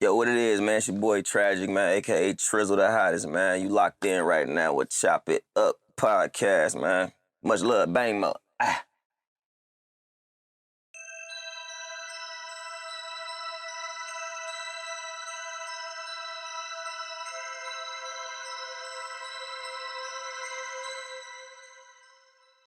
Yo, what it is, man? It's your boy Trajik, man, a.k.a. Trizzle the Hottest, man. You locked in right now with Chop It Up podcast, man. Much love, bang mo. Ah.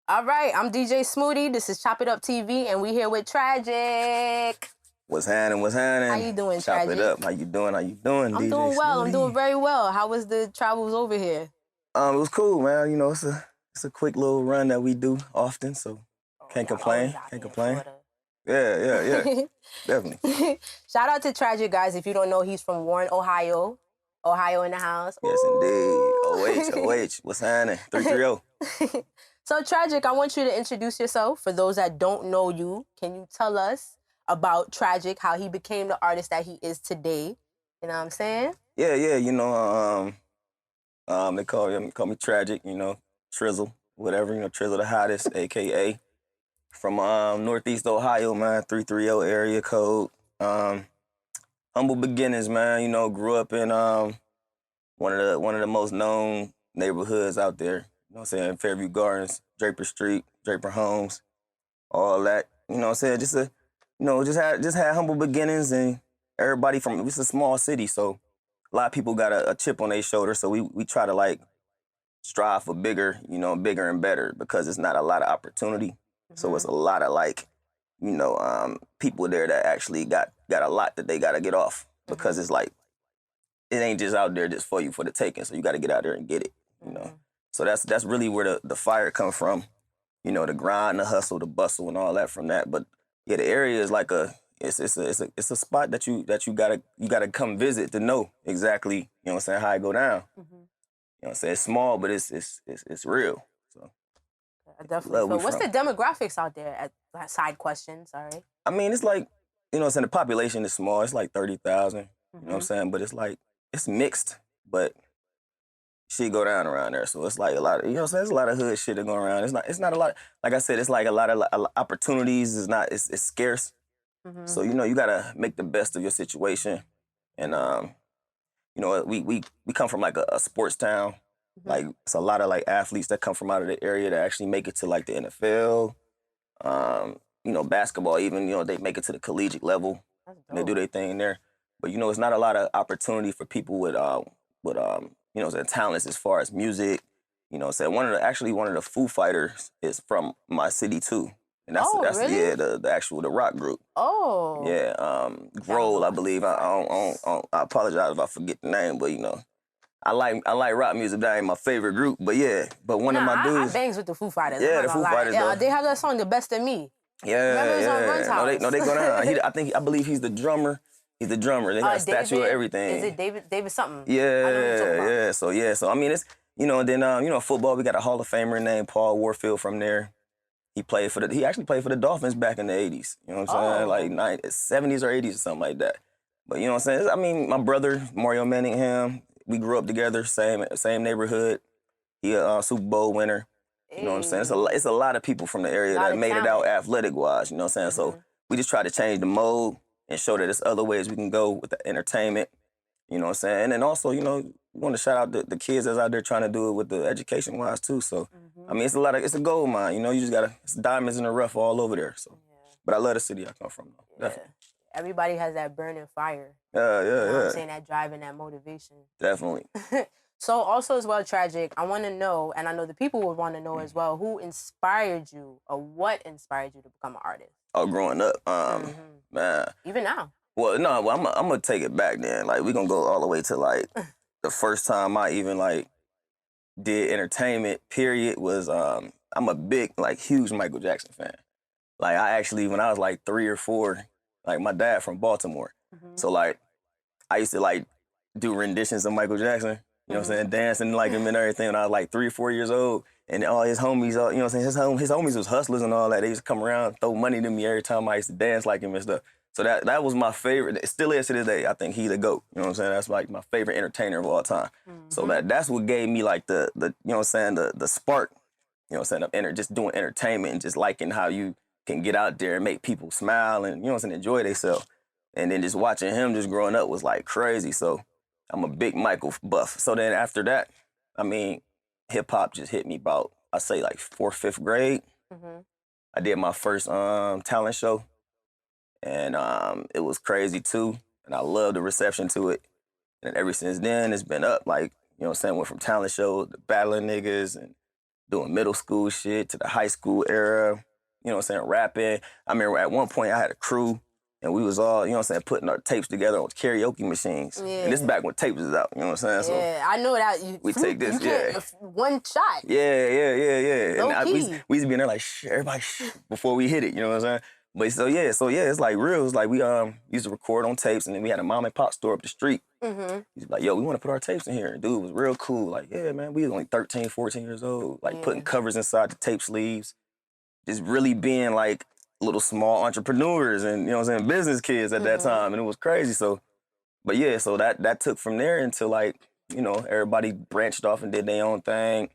All right, I'm DJ Smoodie. This is Chop It Up TV, and we here with Trajik. What's happening? What's happening? How you doing, Chop Trajik? It Up. How you doing? I'm DJ doing well. Smoodie? I'm doing very well. How was the travels over here? It was cool, man. You know, it's a quick little run that we do often, so can't complain. Can't complain. Yeah. Definitely. Shout out to Trajik, guys. If you don't know, he's from Warren, Ohio. Ohio in the house. Yes, indeed. OH. What's happening? 330. So, Trajik, I want you to introduce yourself. For those that don't know you, can you tell us about Trajik, how he became the artist that he is today? You know what I'm saying? Yeah. You know, they call me Trajik. You know, Trizzle, whatever. You know, Trizzle the Hottest, a.k.a. from Northeast Ohio, man. 330 area code. Humble beginnings, man. You know, grew up in one of the most known neighborhoods out there. You know what I'm saying? Fairview Gardens, Draper Street, Draper Homes, all that. You know what I'm saying? Just had humble beginnings, and everybody from, it's a small city, so a lot of people got a chip on their shoulder, so we try to like strive for bigger and better, because it's not a lot of opportunity. Mm-hmm. So it's a lot of like, people there that actually got a lot that they got to get off, because it's like, it ain't just out there just for you for the taking, so you got to get out there and get it, you know? So that's really where the fire come from, you know, the grind, the hustle, the bustle, and all that from that. But yeah, the area is like it's a spot that you gotta come visit to know exactly, you know what I'm saying, how it go down. Mm-hmm. You know what I'm saying? It's small, but it's real. So definitely. So what's the demographics out there? Side question, sorry. I mean, it's like, you know what I'm saying, the population is small. It's like 30,000. You know what I'm saying? But it's like, it's mixed, but shit go down around there. So it's like a lot of, you know what I'm saying, there's a lot of hood shit that go around. It's not a lot, like I said, it's like a lot of opportunities. It's scarce. Mm-hmm. So, you know, you gotta make the best of your situation. And, you know, we come from like a sports town. Mm-hmm. Like, it's a lot of like athletes that come from out of the area that actually make it to like the NFL. You know, basketball even, you know, they make it to the collegiate level. And they do their thing there. But, you know, it's not a lot of opportunity for people with you know, the talents as far as music. You know, so one of the Foo Fighters is from my city too, and that's really? Yeah, the rock group. Oh. Yeah, Grohl, I believe. I apologize if I forget the name, but you know, I like rock music. That ain't my favorite group, but yeah, one of my dudes. I bangs with the Foo Fighters. Yeah, the Foo Fighters. Yeah, they have that song, "The Best of Me." Yeah. No, they go down. I believe he's the drummer. He's the drummer. They got a statue of everything. Is it David something? Yeah. So I mean, it's, you know, then you know, football, we got a Hall of Famer named Paul Warfield from there. He actually played for the Dolphins back in the 80s. You know what I'm saying? Like 70s or 80s or something like that. But you know what I'm saying? I mean, my brother Mario Manningham, we grew up together, same neighborhood. He a Super Bowl winner. You know what I'm saying? It's a lot of people from the area that made it out athletic wise. You know what I'm saying? So we just try to change the mode and show that there's other ways we can go with the entertainment, you know what I'm saying? And then also, you know, we want to shout out the kids that's out there trying to do it with the education-wise too. So, I mean, it's a gold mine, you know, you just it's diamonds in the rough all over there. So, but I love the city I come from, though. Yeah. Definitely. Everybody has that burning fire. Yeah. You know what I'm saying? That drive and that motivation. Definitely. So also as well, Trajik, I want to know, and I know the people would want to know as well, who inspired you or what inspired you to become an artist? Oh, growing up, man. Even now? Well, no, I'm gonna take it back then. Like, we gonna go all the way to like the first time I even like did entertainment, period, was I'm a big, like, huge Michael Jackson fan. Like, I actually, when I was like 3 or 4, like, my dad from Baltimore. So like, I used to like do renditions of Michael Jackson. You know what I'm saying? Dancing like him and everything when I was like 3 or 4 years old. And all his homies, you know what I'm saying? His homies was hustlers and all that. They used to come around, throw money to me every time I used to dance like him and stuff. So that was my favorite. It still is to this day. I think he the GOAT. You know what I'm saying? That's like my favorite entertainer of all time. So that's what gave me like the you know what I'm saying, the spark, you know what I'm saying, of just doing entertainment and just liking how you can get out there and make people smile and, you know what I'm saying, enjoy themselves. And then just watching him just growing up was like crazy. So I'm a big Michael buff. So then after that, I mean, hip hop just hit me about, I say like 4th, 5th grade. I did my first talent show, and it was crazy too. And I loved the reception to it. And ever since then, it's been up. Like, you know what I'm saying? Went from talent shows to battling niggas and doing middle school shit to the high school era. You know what I'm saying? Rapping. I remember at one point I had a crew, and we was all, you know what I'm saying, putting our tapes together on karaoke machines. Yeah. And this is back when tapes was out, you know what I'm saying? Yeah, I know that. We take this, you can't, one shot. Yeah. Low And key. we used to be in there like, everybody, before we hit it, you know what I'm saying? But so yeah, it's like real. It's like we used to record on tapes, and then we had a mom and pop store up the street. He's like, yo, we want to put our tapes in here. And dude was real cool. Like, yeah, man, we was only 13, 14 years old. Like putting covers inside the tape sleeves. Just really being like little small entrepreneurs and, you know what I'm saying, business kids at that time. And it was crazy. So, but yeah, so that took from there until like, you know, everybody branched off and did their own thing.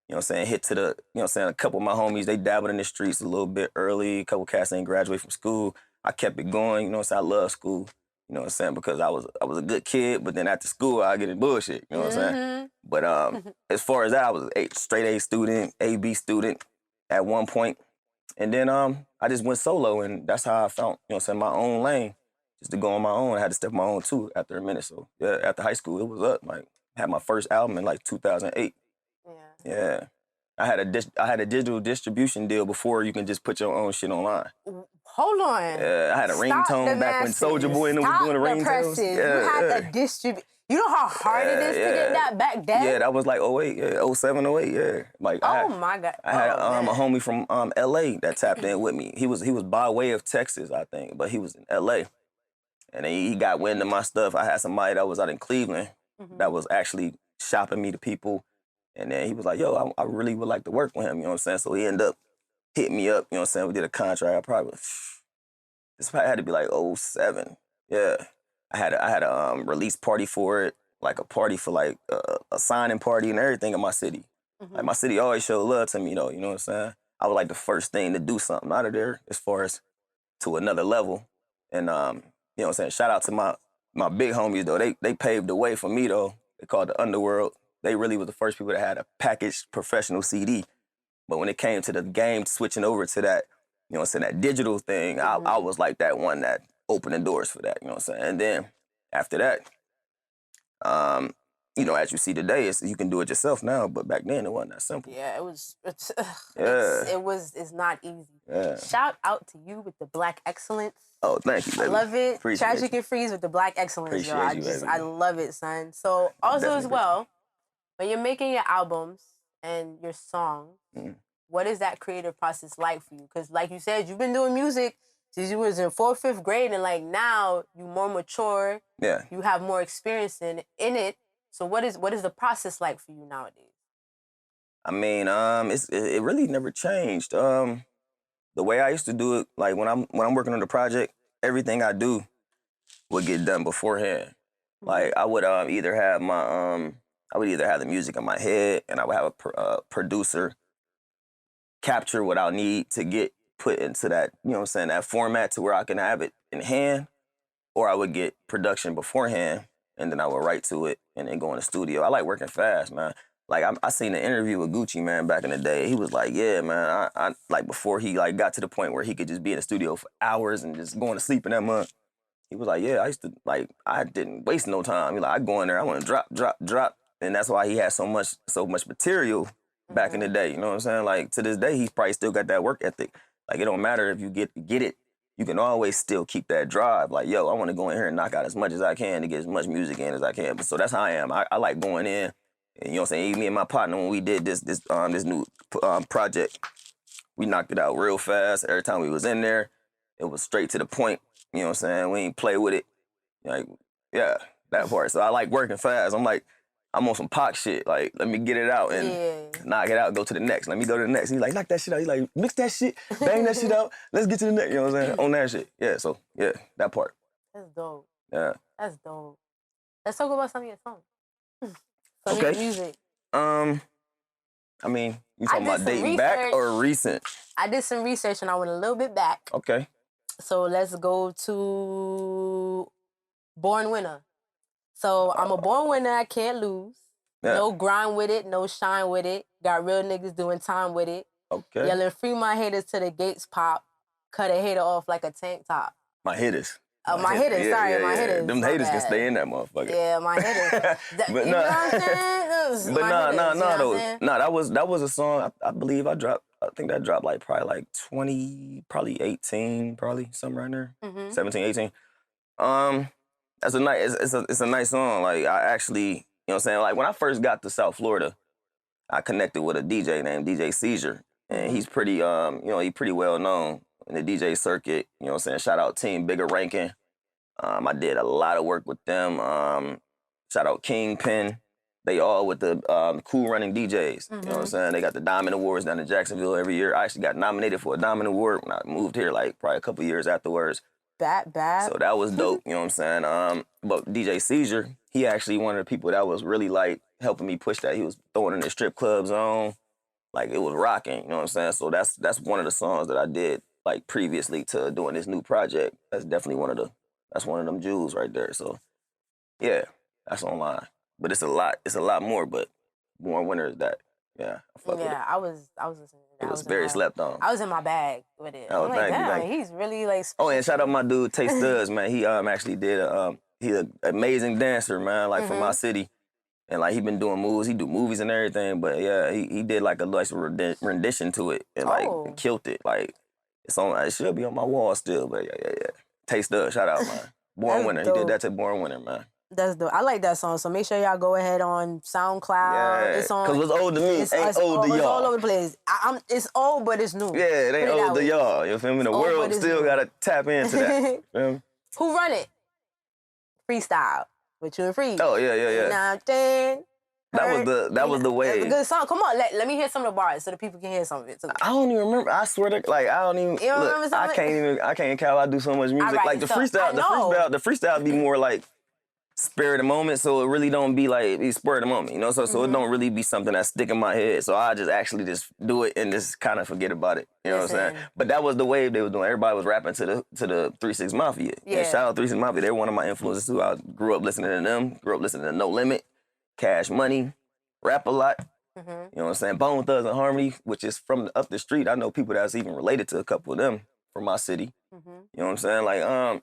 You know what I'm saying, hit to the, you know what I'm saying, a couple of my homies, they dabbled in the streets a little bit early. A couple cats ain't graduated from school. I kept it going, you know what I'm saying, I love school. You know what I'm saying, because I was a good kid, but then after school, I get in bullshit, you know what I'm saying? But as far as that, I was a straight A student, A, B student at one point. And then I just went solo, and that's how I found, you know what I'm saying, my own lane. Just to go on my own. I had to step on my own too after a minute. So yeah, after high school, it was up. Like, I had my first album in like 2008. Yeah. I had a digital distribution deal before you can just put your own shit online. Hold on. Yeah, I had a ringtone back when Soulja Boy and them was doing the ringtones. Yeah, you had to distribute. You know how hard it is to get that back then? Yeah, that was like 08, yeah, 07, 08, yeah. Like, my God. I had a homie from LA that tapped in with me. He was by way of Texas, I think, but he was in LA. And then he got wind of my stuff. I had somebody that was out in Cleveland that was actually shopping me to people. And then he was like, yo, I really would like to work with him, you know what I'm saying? So he ended up hitting me up, you know what I'm saying? We did a contract. I probably, this probably had to be like 07. Yeah. I had a release party for it, like a party for like a signing party and everything in my city. Like, my city always showed love to me, though, you know what I'm saying? I was like the first thing to do something out of there as far as to another level. And, you know what I'm saying? Shout out to my big homies, though. They paved the way for me, though. They called the Underworld. They really was the first people that had a packaged professional CD. But when it came to the game, switching over to that, you know what I'm saying, that digital thing, I was like that one that opened the doors for that, you know what I'm saying? And then after that, you know, as you see today, you can do it yourself now, but back then it wasn't that simple. Yeah, it's not easy. Yeah. Shout out to you with the Black Excellence. Oh, thank you, baby. I love it. Appreciate Trajik you. and Freeze with the Black Excellence, yo. Appreciate you, I love it, son. So also as well, when you're making your albums and your songs, what is that creative process like for you? Because like you said, you've been doing music since you was in 4th, 5th grade, and like now you more mature. Yeah. You have more experience in it. So what is the process like for you nowadays? I mean, it really never changed. The way I used to do it, like when I'm working on the project, everything I do would get done beforehand. Like I would either have the music in my head, and I would have a producer capture what I'll need to get put into that, you know what I'm saying, that format to where I can have it in hand, or I would get production beforehand, and then I would write to it and then go in the studio. I like working fast, man. Like I seen an interview with Gucci, man, back in the day. He was like, yeah, man, I like before he like got to the point where he could just be in the studio for hours and just going to sleep in that month. He was like, yeah, I used to, like, I didn't waste no time. He like, I go in there, I want to drop. And that's why he had so much material back in the day, you know what I'm saying? Like, to this day, he's probably still got that work ethic. Like, it don't matter if you get it, you can always still keep that drive. Like, yo, I want to go in here and knock out as much as I can to get as much music in as I can. But so that's how I am. I like going in, and you know what I'm saying? Even me and my partner, when we did this new project, we knocked it out real fast. Every time we was in there, it was straight to the point. You know what I'm saying? We ain't play with it. Like, yeah, that part. So I like working fast. I'm on some Pac shit. Like, let me get it out and knock it out, go to the next. Let me go to the next. He's like, knock that shit out. He's like, mix that shit, bang that shit out. Let's get to the next. You know what I'm saying? On that shit. Yeah, so, yeah, that part. That's dope. Yeah. That's dope. Let's talk about some of your songs. Some Okay. of your music. I mean, you talking about dating back or recent? I did some research and I went a little bit back. Okay. So let's go to Born Winner. So I'm a born winner, I can't lose. Yeah. No grind with it, no shine with it. Got real niggas doing time with it. Okay. Yelling free my haters till the gates pop. Cut a hater off like a tank top. My hitters. My hitters, sorry, my hitters. Them my haters can bad. stay in that motherfucker. Yeah, my hitters. But you know what I'm saying? But That that was a song I believe I dropped. I think that dropped like probably like 20, probably 18, probably somewhere around there. 17, 18. That's a nice. It's a nice song. Like I actually, you know what I'm saying. Like when I first got to South Florida, I connected with a DJ named DJ Seizure, and he's pretty you know, he pretty well known in the DJ circuit. You know what I'm saying. Shout out Team Bigger Ranking. I did a lot of work with them. Shout out Kingpin. They all with the Cool Running DJs. You know what I'm saying? They got the Diamond Awards down in Jacksonville every year. I actually got nominated for a Diamond Award when I moved here, like probably a couple years afterwards. bad. So that was dope, you know what I'm saying? But DJ Seizure, he actually one of the people that was really like helping me push that. He was throwing in the strip club zone. Like it was rocking, you know what I'm saying? So that's one of the songs that I did like previously to doing this new project. That's definitely one of them jewels right there. So yeah, that's online. But it's a lot more, but Born Winner is that. Yeah, I fuck with it. I was listening to that. It was very slept on. I was in my bag with it. Oh, I'm like, thank you. he's really like. Oh, and shout out my dude Tay Studs, man. He actually did he's an amazing dancer, man. Like from my city, and like he been doing moves. He do movies and everything. But yeah, he did like a nice rendition to it and like killed it. Like it should be on my wall still. But yeah. Tay Studs, shout out, man. Born Winner. Dope. He did that to Born Winner, man. That's dope. I like that song. So make sure y'all go ahead on SoundCloud. Yeah, it's on. Cause what's old to me ain't old to y'all. It's all over the place. it's old, but it's new. Yeah, it ain't old to y'all. You feel me? The world still gotta tap into that. You feel me? Who run it? Freestyle with you and Free. Oh yeah. Nah, then. That was the wave. It's a good song. Come on, let me hear some of the bars so the people can hear some of it too. I don't even remember. I swear to like I don't even. You don't remember some of it? I can't count. I do so much music. Right, like the freestyle be more like spur of the moment, so it really don't be like it's spur of the moment, you know. So it don't really be something that stick in my head. So I just actually just do it and just kind of forget about it. You know what I'm saying? But that was the wave they was doing. Everybody was rapping to the Six Mafia. Yeah. And shout out Six Mafia. They're one of my influences too. I grew up listening to them. Grew up listening to No Limit, Cash Money, Rap a Lot. You know what I'm saying? Bone Thugs and Harmony, which is from up the street. I know people that's even related to a couple of them from my city. You know what I'm saying? Like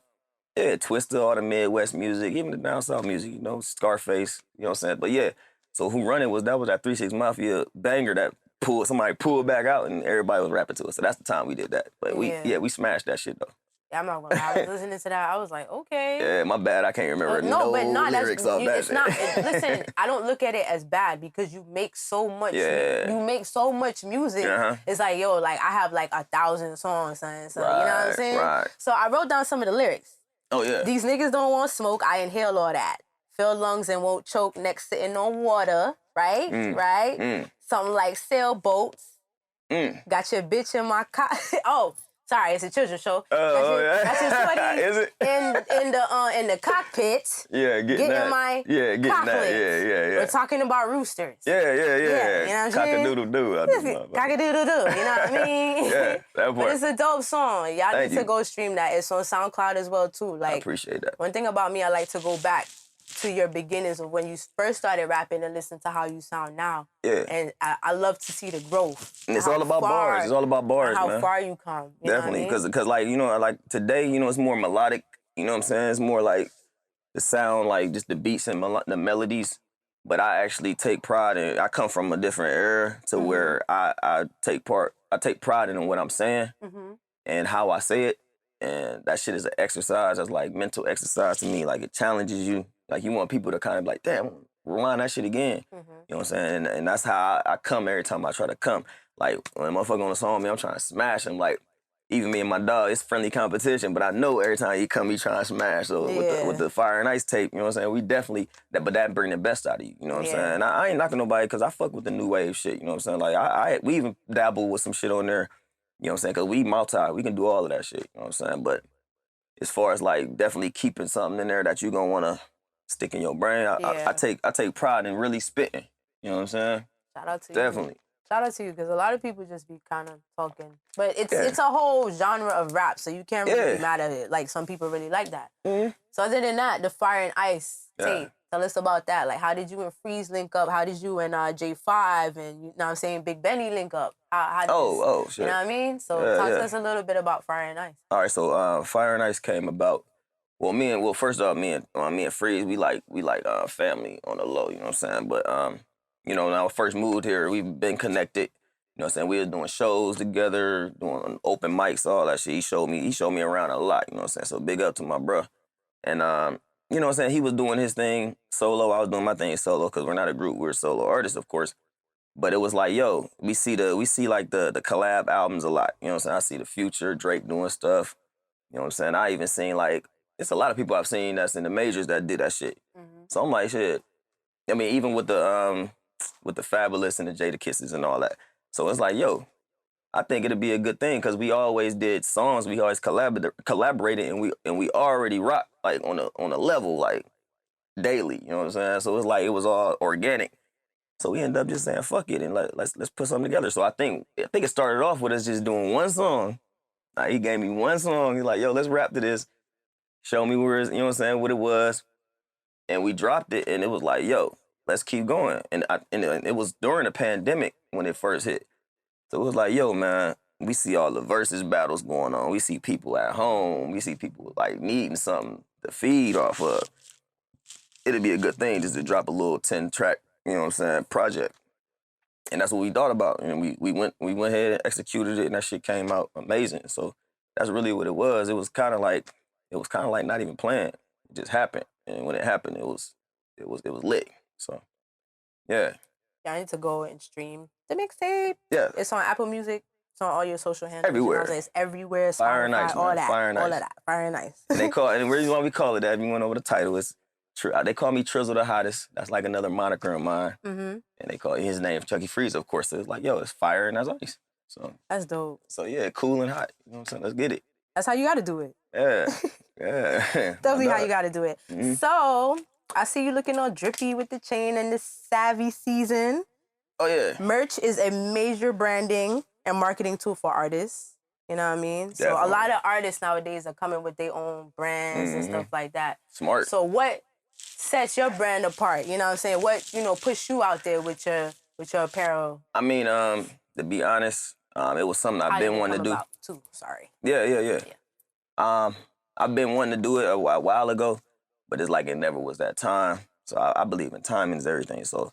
yeah, Twista, all the Midwest music, even the down south music, you know, Scarface, you know what I'm saying? But yeah, so Who Run It was that 3-6 Mafia banger that somebody pulled back out and everybody was rapping to it. So that's the time we did that. But we smashed that shit though. Yeah, I'm not gonna lie. I was listening to that. I was like, okay. Yeah, my bad. I can't remember lyrics off that. It's not. Listen, I don't look at it as bad because you make so much. Yeah. You make so much music. It's like, yo, like I have like 1,000 songs, son. So you know what I'm saying? Right. So I wrote down some of the lyrics. Oh yeah. These niggas don't want smoke. I inhale all that. Fill lungs and won't choke. Next sitting on water. Right. Right. Something like sailboats. Got your bitch in my car. Oh. Sorry, it's a children's show. That's your sweaty Is it? in the cockpit. Yeah, getting that. My getting cocklets. that. Yeah. We're talking about roosters. Yeah. You know what I'm saying? Cock-a-doodle-doo. Cock-a-doodle-doo. You know what I mean? Yeah, that part. But it's a dope song. Y'all need to go stream that. It's on SoundCloud as well too. Like, I appreciate that. One thing about me, I like to go back to your beginnings of when you first started rapping and listen to how you sound now. Yeah. And I love to see the growth. And it's all about bars. It's all about bars, man. How far you come. Definitely, because like, you know, like today, you know, it's more melodic. You know what I'm saying? It's more like the sound, like just the beats and the melodies. But I actually take pride in. I come from a different era to where I take pride in what I'm saying and how I say it. And that shit is an exercise. That's like mental exercise to me. Like it challenges you. Like you want people to kind of be like, damn, rewind that shit again. You know what I'm saying? And that's how I come every time I try to come. Like when a motherfucker on the song with me, I'm trying to smash him. Like even me and my dog, it's friendly competition, but I know every time he come, he trying to smash. So with the Fire and Ice tape, you know what I'm saying? We definitely, but that bring the best out of you. You know what I'm saying? And I ain't knocking nobody because I fuck with the new wave shit. You know what I'm saying? Like we even dabble with some shit on there. You know what I'm saying? Because we can do all of that shit. You know what I'm saying? But as far as like definitely keeping something in there that you gonna want to stick in your brain, I take pride in really spitting. You know what I'm saying? Shout out to definitely. Shout out to you, because a lot of people just be kind of talking. But it's a whole genre of rap, so you can't really be mad at it. Like, some people really like that. So other than that, the Fire and Ice tape, tell us about that. Like, how did you and Freeze link up? How did you and J5 and, you know what I'm saying, Big Benny link up? How did shit. You know what I mean? So talk to us a little bit about Fire and Ice. All right, so Fire and Ice came about. Well, first off, me and Freeze, we like family on the low, you know what I'm saying? But you know, when I first moved here, we've been connected. You know what I'm saying? We were doing shows together, doing open mics, all that shit. He showed me around a lot, you know what I'm saying? So big up to my bro. And you know what I'm saying, he was doing his thing solo, I was doing my thing solo, because we're not a group, we're solo artists, of course. But it was like, yo, we see like the collab albums a lot. You know what I'm saying? I see the Future, Drake doing stuff. You know what I'm saying? I even seen like, it's a lot of people I've seen that's in the majors that did that shit. So I'm like, shit. I mean, even with the Fabulous and the Jada Kisses and all that. So it's like, yo, I think it'd be a good thing, because we always did songs, we always collaborated, and we already rock like on a level like daily. You know what I'm saying? So it's like it was all organic. So we ended up just saying fuck it and let's put something together. So I think it started off with us just doing one song. Like, he gave me one song. He's like, yo, let's rap to this. Show me where it's, you know what I'm saying, what it was. And we dropped it, and it was like, yo, let's keep going. And it was during the pandemic when it first hit. So it was like, yo, man, we see all the versus battles going on. We see people at home. We see people like needing something to feed off of. It'd be a good thing just to drop a little 10-track, you know what I'm saying, project. And that's what we thought about. And we went ahead and executed it, and that shit came out amazing. So that's really what it was. It was kind of like not even planned. It just happened. And when it happened, it was lit. So yeah. Y'all need to go and stream the mixtape. Yeah. It's on Apple Music. It's on all your social handles. Everywhere. You know, it's everywhere. Spotify, Fire and Ice, all man. that. Fire and all Ice. of that. Fire and Ice. And the reason why we call it that, if you went over the title, is they call me Trizzle the Hottest. That's like another moniker of mine. And they call his name Chucky Freeze, of course. So it's like, yo, it's fire and that's ice. So that's dope. So yeah, cool and hot. You know what I'm saying? Let's get it. That's how you got to do it. Yeah. Yeah. Definitely how you got to do it. So I see you looking all drippy with the chain and this savvy season. Oh yeah. Merch is a major branding and marketing tool for artists. You know what I mean? Definitely. So a lot of artists nowadays are coming with their own brands and stuff like that. Smart. So what sets your brand apart? You know what I'm saying? What, pushed you out there with your apparel? I mean, to be honest, it was something I've been wanting to do. Too. Sorry. Yeah. I've been wanting to do it a while ago, but it's like it never was that time. So I believe in timing is everything. So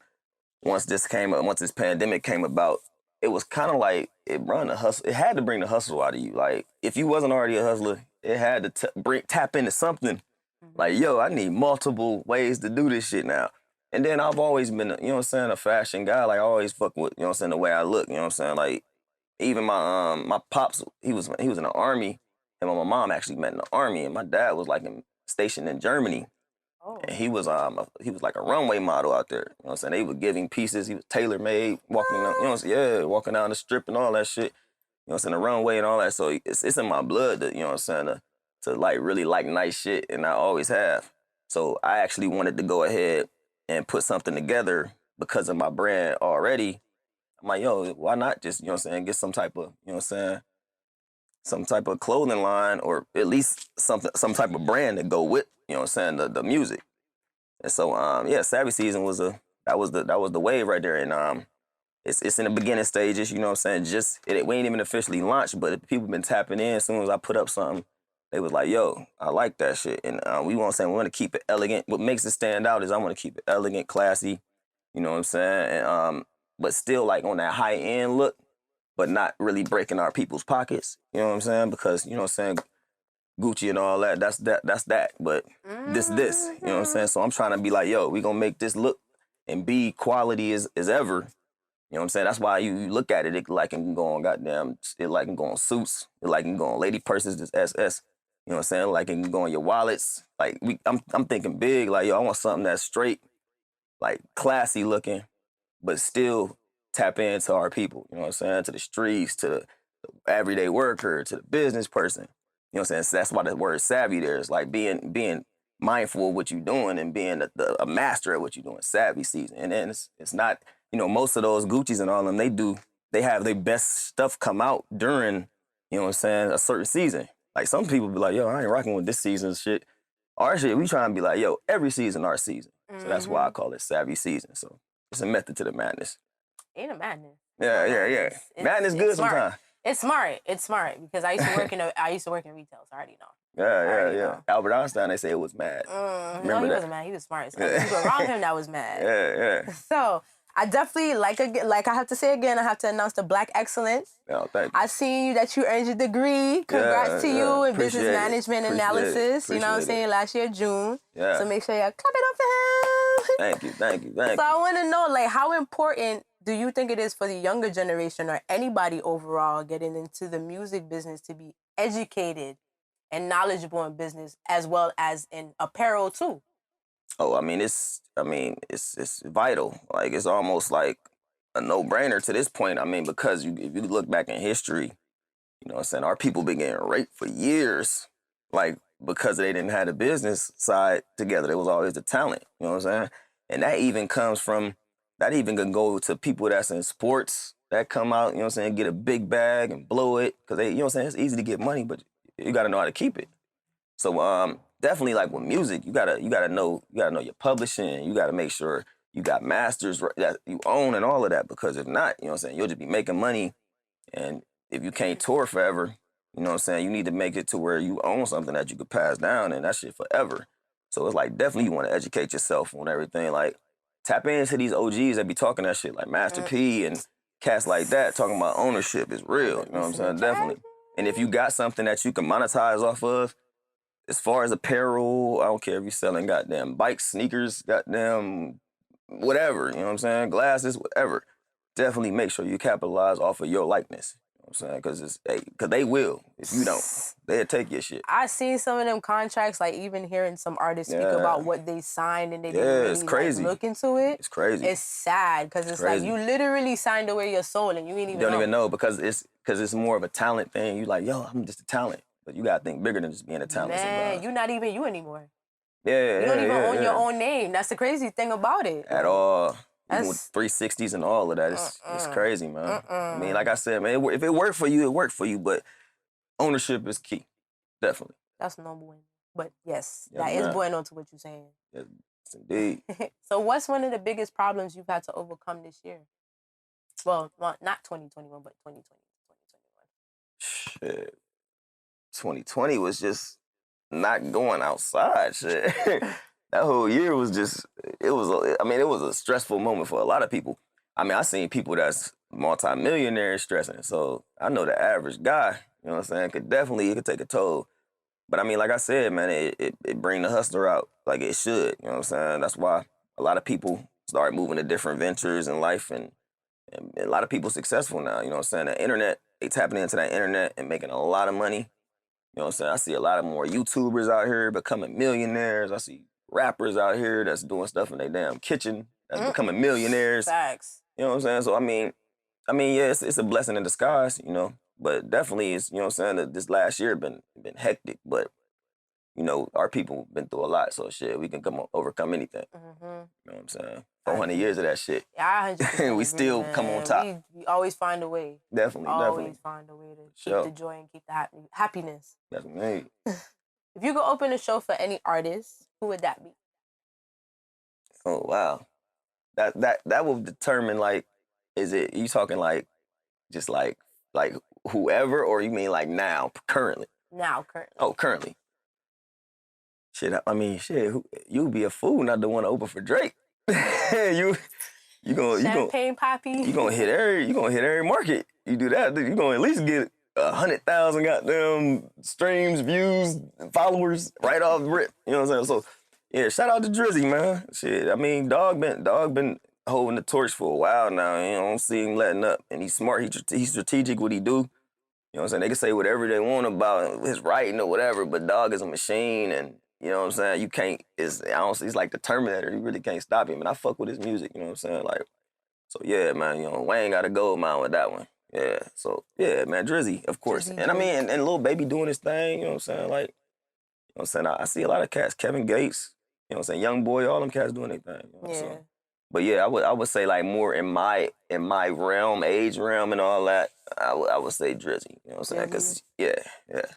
once this pandemic came about, it was kind of like it had to bring the hustle out of you. Like, if you wasn't already a hustler, it had to tap into something. Like, yo, I need multiple ways to do this shit now. And then I've always been, you know what I'm saying, a fashion guy. Like, I always fuck with, you know what I'm saying, the way I look, you know what I'm saying? Like, even my pops, he was in the army, and my mom actually met in the army, and my dad was like stationed in Germany. Oh. And he was like a runway model out there. You know what I'm saying? They were giving pieces. He was tailor-made, walking down, you know what I'm saying? Yeah, walking down the strip and all that shit. You know what I'm saying? The runway and all that. So it's in my blood to, you know what I'm saying, to like really like nice shit, and I always have. So I actually wanted to go ahead and put something together because of my brand already. I'm like, yo, why not just, you know what I'm saying, get some type of, you know what I'm saying, some type of clothing line, or at least some type of brand to go with, you know what I'm saying, the music. And so Savvy Season was the wave right there. And it's in the beginning stages, you know what I'm saying? We ain't even officially launched, but people been tapping in. As soon as I put up something, they was like, yo, I like that shit. And we want to keep it elegant. What makes it stand out is I want to keep it elegant, classy, you know what I'm saying? And but still like on that high end look, but not really breaking our people's pockets. You know what I'm saying? Because, you know what I'm saying, Gucci and all that, that's that. But this, you know what I'm saying? So I'm trying to be like, yo, we gonna make this look and be quality as ever. You know what I'm saying? That's why you look at it, it like can go on it like can go on suits, it like can go on lady purses, just SS. You know what I'm saying? Like it can go on your wallets. Like I'm thinking big, like, yo, I want something that's straight, like classy looking, but still tap into our people, you know what I'm saying? To the streets, to the everyday worker, to the business person. You know what I'm saying? So that's why the word savvy there is like being mindful of what you're doing and being a master at what you're doing. Savvy Season. And then it's not you know, most of those Gucci's and all of them, they have their best stuff come out during, you know what I'm saying, a certain season. Like some people be like, yo, I ain't rocking with this season's shit. Our shit, we trying to be like, yo, every season our season. So that's why I call it Savvy Season. So it's a method to the madness. Ain't a madness. Yeah. Madness good sometimes. It's smart. It's smart because I used to work in retail, so I already know. Yeah. Albert Einstein, they say it was mad. No, he wasn't mad. He was smart. So people around him that was mad. Yeah. So I definitely like I have to say again, I have to announce the Black Excellence. Oh, thank you. I seen you that you earned your degree. Congrats to you in business management analysis. You know what I'm saying? Last year, June. Yeah. So make sure you clap it up for him. Thank you. So I want to know, like, how important do you think it is for the younger generation or anybody overall getting into the music business to be educated and knowledgeable in business as well as in apparel too? Oh, I mean, it's vital. Like, it's almost like a no-brainer to this point. I mean, because if you look back in history, you know what I'm saying, our people been getting raped for years. Like, because they didn't have the business side together. There was always the talent, you know what I'm saying? And that even can go to people that's in sports that come out, you know what I'm saying, get a big bag and blow it. Because they, you know what I'm saying, it's easy to get money, but you got to know how to keep it. So definitely, like with music, you gotta know your publishing. You gotta make sure you got masters that you own and all of that. Because if not, you know what I'm saying, you'll just be making money. And if you can't tour forever, you know what I'm saying, you need to make it to where you own something that you could pass down, and that shit forever. So it's like definitely you want to educate yourself on everything. Like tap into these OGs that be talking that shit, like Master P and cats like that, talking about ownership is real. You know what I'm saying? Definitely. And if you got something that you can monetize off of, as far as apparel, I don't care if you're selling goddamn bikes, sneakers, goddamn whatever, you know what I'm saying? Glasses, whatever. Definitely make sure you capitalize off of your likeness. You know what I'm saying? Because they will. If you don't, they'll take your shit. I seen some of them contracts, like even hearing some artists speak about what they signed and they didn't really it's crazy. Like, look into it. It's crazy. It's sad because it's like you literally signed away your soul and you ain't even You don't even know because it's more of a talent thing. You like, yo, I'm just a talent. But you gotta think bigger than just being a talent. Man, you're not even you anymore. Yeah, you don't even own your own name. That's the crazy thing about it. At all. Even with 360s and all of that, it's crazy, man. I mean, like I said, man, if it worked for you, it worked for you. But ownership is key, definitely. That's no bueno. But yes, that is bueno to what you're saying. Yes, indeed. So what's one of the biggest problems you've had to overcome this year? Well, not 2021, but 2020, 2021. Shit. 2020 was just not going outside, shit. That whole year was it was a stressful moment for a lot of people. I mean, I seen people that's multi-millionaires stressing, so I know the average guy, you know what I'm saying, it could take a toll. But I mean, like I said, man, it bring the hustler out like it should, you know what I'm saying? That's why a lot of people start moving to different ventures in life, and a lot of people successful now, you know what I'm saying? The internet, they tapping into that internet and making a lot of money. You know what I'm saying? I see a lot of more YouTubers out here becoming millionaires. I see rappers out here that's doing stuff in their damn kitchen that's becoming millionaires. Facts. You know what I'm saying? So, I mean, yeah, it's a blessing in disguise, you know. But definitely, it's, you know what I'm saying, that this last year been hectic. But, you know, our people been through a lot. So, shit, we can overcome anything. You know what I'm saying? 400 years of that shit. Yeah, 100%. We still come on top. We always find a way. Definitely. Always find a way to keep the joy and keep the happiness. Definitely. If you could open a show for any artist, who would that be? Oh, wow. That will determine, like, is it, you talking like, just like whoever, or you mean like now, currently? Now, currently. Oh, currently. Shit, I mean, you'd be a fool not to want to open for Drake. you gonna Champagne Poppy. You gonna hit every market. You do that, you gonna at least get 100,000 goddamn streams, views, followers right off the rip. You know what I'm saying? So yeah, shout out to Drizzy, man. Shit, I mean, dog been holding the torch for a while now. You know, I don't see him letting up, and he's smart. He's strategic what he do. You know what I'm saying? They can say whatever they want about his writing or whatever, but dog is a machine, and you know what I'm saying? You can't, he's like the Terminator. You really can't stop him. And I fuck with his music, you know what I'm saying? Like, so yeah, man, you know, Wayne got a gold mine with that one. Yeah, so yeah, man, Drizzy, of course. And I mean, and Lil Baby doing his thing, you know what I'm saying? Like, you know what I'm saying? I see a lot of cats, Kevin Gates, you know what I'm saying? Young Boy, all them cats doing their thing. You know? Yeah. So, But yeah, I would say like more in my realm, age realm, and all that. I would say Drizzy. You know what I'm saying? Because yeah,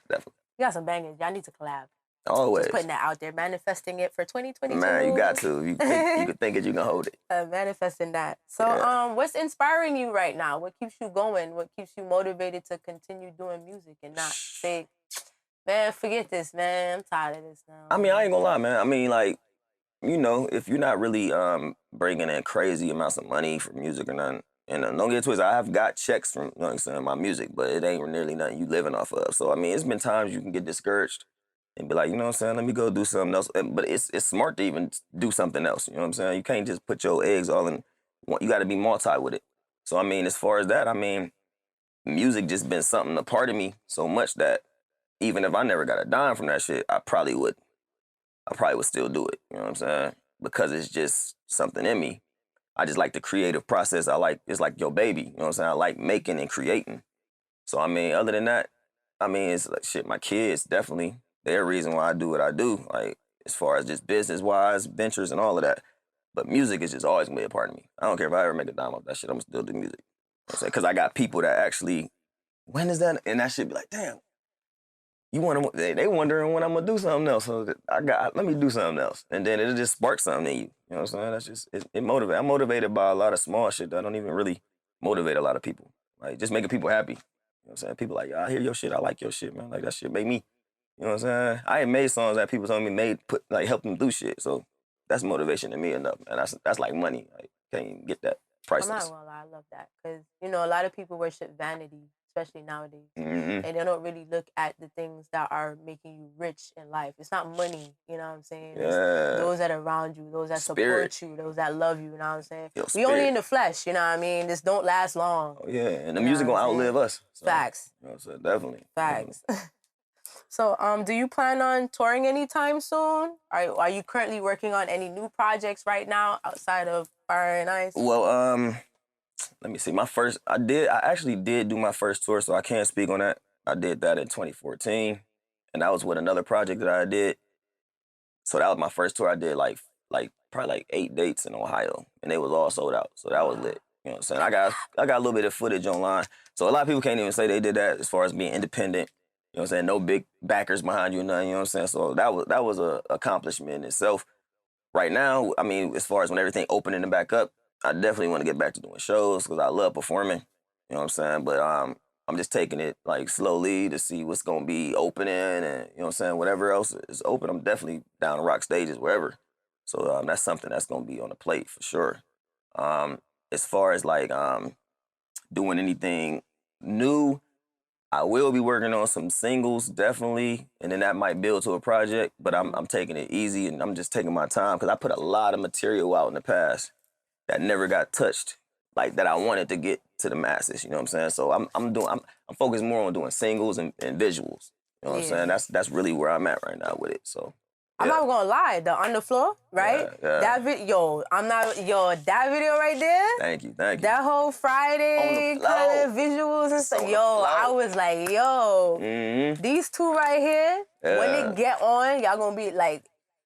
definitely. You got some bangers. Y'all need to collab. Always. Just putting that out there, manifesting it for 2022. Man, you got to. You could think it, you can hold it. Manifesting that. So, what's inspiring you right now? What keeps you going? What keeps you motivated to continue doing music and not say, man, forget this, man. I'm tired of this now. I mean, I ain't gonna lie, man. I mean, like, you know, if you're not really bringing in crazy amounts of money for music or nothing, and don't get it twisted, I have got checks from, you know what I'm saying, my music, but it ain't nearly nothing you living off of. So, I mean, it's been times you can get discouraged and be like, you know what I'm saying, let me go do something else. But it's smart to even do something else, you know what I'm saying? You can't just put your eggs all in one. You got to be multi with it. So, I mean, as far as that, I mean, music just been something, a part of me so much that even if I never got a dime from that shit, I probably would still do it, you know what I'm saying? Because it's just something in me. I just like the creative process. It's like your baby, you know what I'm saying? I like making and creating. So, I mean, other than that, I mean, it's like shit, my kids, definitely, they're the reason why I do what I do, like, as far as just business-wise, ventures and all of that. But music is just always gonna be a part of me. I don't care if I ever make a dime off that shit, I'm gonna still do music. You know what I'm saying? Because I got people that actually, when is that? And that shit be like, damn, they wondering when I'm gonna do something else. So let me do something else. And then it'll just spark something in you. You know what I'm saying? That's just, it motivates. I'm motivated by a lot of small shit that don't even really motivate a lot of people. Like, just making people happy. You know what I'm saying? People like, yo, I hear your shit, I like your shit, man. Like, that shit make me, you know what I'm saying? I ain't made songs that people told me help them do shit. So that's motivation to me enough. And that's like money. Like, can't even get that priceless. I'm not gonna lie, I love that. Because, you know, a lot of people worship vanity, especially nowadays. Mm-hmm. And they don't really look at the things that are making you rich in life. It's not money, you know what I'm saying? Yeah. It's those that are around you, those that Spirit. support you, those that love you, you know what I'm saying? Yo, we only in the flesh, you know what I mean? This don't last long. Oh, yeah. And the music gonna outlive us. So, Facts. You know what I'm saying? Definitely. Facts. So, do you plan on touring anytime soon? Are you currently working on any new projects right now outside of Fire and Ice? Well, let me see. I actually did do my first tour, so I can't speak on that. I did that in 2014, and that was with another project that I did. So that was my first tour. I did like probably like 8 dates in Ohio, and they was all sold out. So that was lit. You know what I'm saying? I got a little bit of footage online. So a lot of people can't even say they did that as far as being independent. You know what I'm saying? No big backers behind you, nothing. You know what I'm saying? So that was a accomplishment in itself. Right now, I mean, as far as when everything opening and back up, I definitely want to get back to doing shows because I love performing. You know what I'm saying? But I'm just taking it like slowly to see what's gonna be opening, and you know what I'm saying. Whatever else is open, I'm definitely down to rock stages wherever. So that's something that's gonna be on the plate for sure. As far as like doing anything new, I will be working on some singles, definitely, and then that might build to a project, but I'm taking it easy, and I'm just taking my time, because I put a lot of material out in the past that never got touched, like that I wanted to get to the masses, you know what I'm saying? So I'm focused more on doing singles and visuals, you know what I'm saying? That's really where I'm at right now with it, so. I'm not gonna lie, the On the Floor, right? Yeah. That video, that video right there. Thank you. That whole Friday kind of visuals and stuff. I was like, these two right here, when they get on, y'all gonna be like,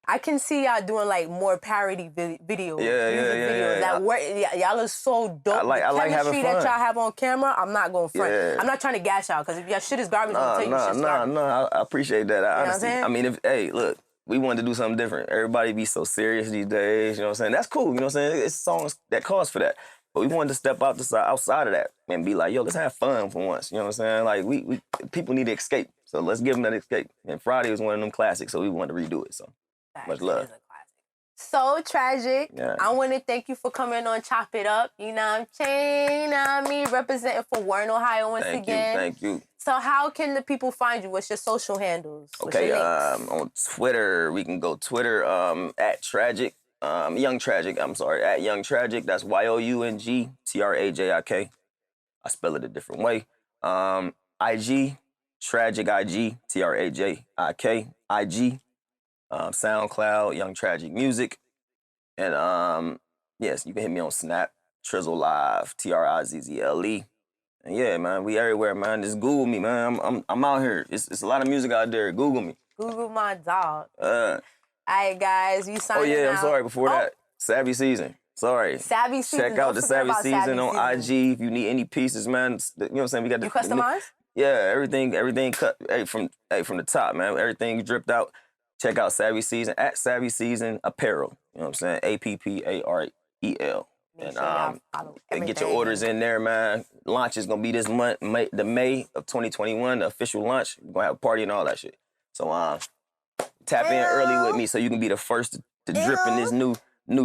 I can see y'all doing like more parody videos, music videos. That work, y'all are so dope. I like having fun. That y'all have on camera, I'm not going front. I'm not trying to gas y'all, because if your shit is garbage, I'm gonna tell you shit's garbage. I appreciate that. Honestly, you know what I'm saying? I mean, look, we wanted to do something different. Everybody be so serious these days, you know what I'm saying? That's cool, you know what I'm saying? It's songs that calls for that. But we wanted to step outside of that and be like, yo, let's have fun for once, you know what I'm saying? Like, we people need to escape, so let's give them that escape. And Friday was one of them classics, so we wanted to redo it, so much love. So Trajik, I want to thank you for coming on Chop It Up. You know what I'm saying? You know what I mean? Representing for Warren, Ohio once again. Thank you. So how can the people find you? What's your social handles? Okay, on Twitter, we can go Twitter at Trajik, Young Trajik, I'm sorry, at Young Trajik. That's YOUNG I spell it a different way. IG, Trajik IG, TRAJIK, IG. SoundCloud, Young Trajik Music. And yes, you can hit me on Snap, Trizzle Live, TRIZZLE. And yeah, man, we everywhere, man. Just Google me, man. I'm out here. It's a lot of music out there. Google me. Google my dog. All right, guys, you signing out. I'm sorry. Before that, Savvy Season. Sorry. Savvy Season. Check out the Savvy Season on IG. If you need any pieces, man, you know what I'm saying? We got you customize? Yeah, everything cut from the top, man. Everything dripped out. Check out Savvy Season at Savvy Season Apparel. You know what I'm saying? APPAREL. And get your orders in there, man. Launch is gonna be this month, May of 2021, the official launch. We're gonna have a party and all that shit. So tap in early with me so you can be the first to drip in this new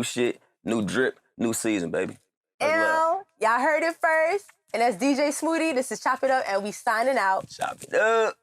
shit, new drip, new season, baby. Y'all heard it first. And that's DJ Smoodie. This is Chop It Up, and we signing out. Chop it up.